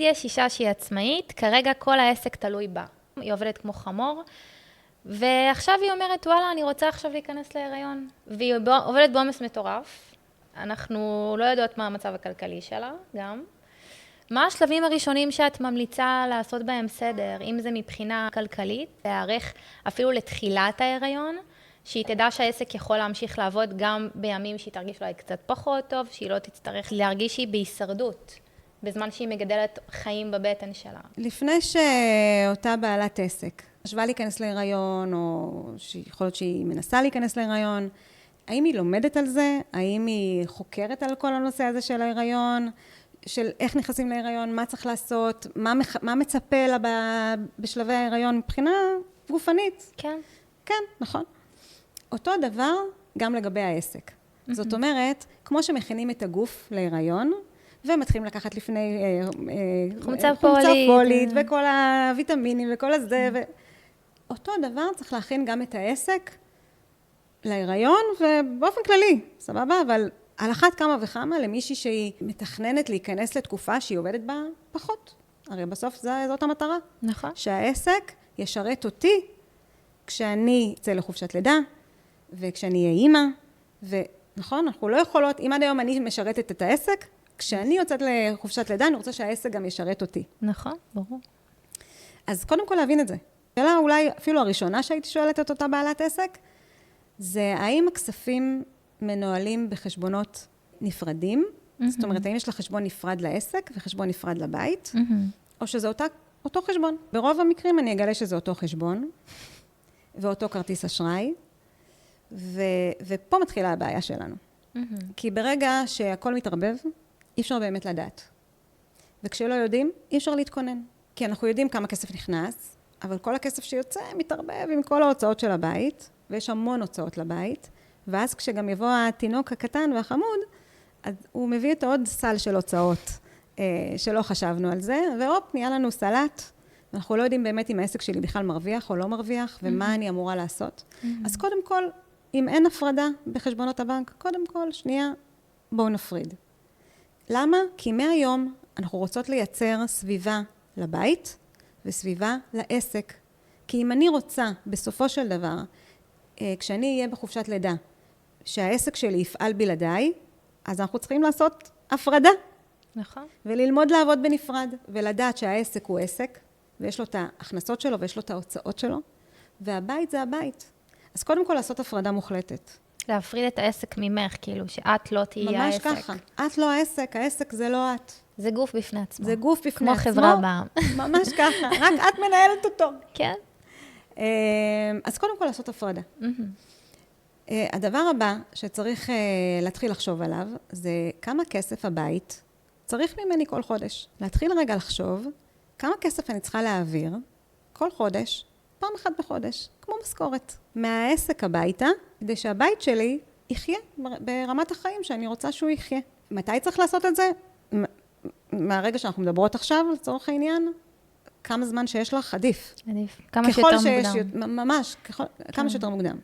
יש אישה שהיא עצמאית, כרגע כל העסק תלוי בה. היא עובדת כמו חמור, ועכשיו היא אומרת, וואלה, אני רוצה עכשיו להיכנס להיריון. והיא עובדת בעומס מטורף. אנחנו לא יודעות מה המצב הכלכלי שלה, גם. מה השלבים הראשונים שאת ממליצה לעשות בהם סדר, אם זה מבחינה כלכלית, להיערך אפילו לתחילת ההיריון, שהיא תדע שהעסק יכול להמשיך לעבוד גם בימים שהיא תרגיש אולי קצת פחות טוב, שהיא לא תצטרך להרגיש שהיא בהישרדות, בזמן שהיא מגדלת חיים בבטן שלה. לפני שאותה בעלת עסק חשבה להיכנס להיריון, או שיכול להיות שהיא מנסה להיכנס להיריון, האם היא לומדת על זה? האם היא חוקרת על כל הנושא הזה של ההיריון? של איך נכנסים להיריון, מה צריך לעשות, מה מצפה לה בשלבי ההיריון מבחינה גופנית? כן. כן, נכון. אותו דבר גם לגבי העסק. זאת אומרת, כמו שמכינים את הגוף להיריון, ומתחילים לקחת לפני חומצה פולית, וכל הוויטמינים וכל הזה, אותו דבר צריך להכין גם את העסק להיריון, ובאופן כללי, סבבה? אבל על אחת כמה וכמה למישהי שהיא מתכננת להיכנס לתקופה שהיא עובדת בה פחות. הרי בסוף זאת המטרה. נכון. שהעסק ישרת אותי כשאני אצא לחופשת לידה, וכשאני אהיה אימא, ונכון, אנחנו לא יכולות, אם עד היום אני משרתת את העסק, כשאני יוצאת לחופשת לידה, אני רוצה שהעסק גם ישרת אותי. נכון, ברור. אז קודם כל להבין את זה. שאלה אולי אפילו הראשונה שהייתי שואלת את אותה בעלת עסק, זה האם הכספים מנוהלים בחשבונות נפרדים? זאת אומרת, האם יש לה חשבון נפרד לעסק וחשבון נפרד לבית? או שזה אותו חשבון. ברוב המקרים אני אגלה שזה אותו חשבון, ואותו כרטיס אשראי, ופה מתחילה הבעיה שלנו. כי ברגע שהכל מתערבב, אי אפשר באמת לדעת. וכשלא יודעים, אי אפשר להתכונן. כי אנחנו יודעים כמה כסף נכנס, אבל כל הכסף שיוצא מתערבב עם כל ההוצאות של הבית, ויש המון הוצאות לבית, ואז כשגם יבוא התינוק הקטן והחמוד, אז הוא מביא את עוד סל של הוצאות שלא חשבנו על זה, והופ, נהיה לנו סלט, ואנחנו לא יודעים באמת אם העסק שלי בכלל מרוויח או לא מרוויח, ומה אני אמורה לעשות. אז קודם כל, אם אין הפרדה בחשבונות הבנק, קודם כל, שנייה, בואו נפריד. למה? כי מהיום אנחנו רוצות לייצר סביבה לבית, וסביבה לעסק. כי אם אני רוצה, בסופו של דבר, כשאני אהיה בחופשת לידה, שהעסק שלי יפעל בלעדיי, אז אנחנו צריכים לעשות הפרדה. נכון. וללמוד לעבוד בנפרד, ולדעת שהעסק הוא עסק, ויש לו את ההכנסות שלו, ויש לו את ההוצאות שלו, והבית זה הבית. אז קודם כל לעשות הפרדה מוחלטת. להפריד את העסק ממך, כאילו, שאת לא תהיי העסק. ממש ככה. את לא העסק, העסק זה לא את. זה גוף בפני עצמו. זה גוף בפני כמו עצמו. כמו חברה בעם. ממש ככה. רק את מנהלת אותו. כן. אז קודם כל לעשות הפרדה. הדבר הבא שצריך להתחיל לחשוב עליו, זה כמה כסף הבית צריך ממני כל חודש. להתחיל רגע לחשוב כמה כסף אני צריכה להעביר כל חודש, פעם אחת בחודש, כמו משכורת. מהעסק הביתה, כדי שהבית שלי יחיה ברמת החיים שאני רוצה שהוא יחיה. מתי צריך לעשות את זה? מהרגע שאנחנו מדברות עכשיו, לצורך העניין, כמה זמן שיש לך, עדיף. עדיף. כמה שיותר מוקדם. ממש, כמה שיותר מוקדם.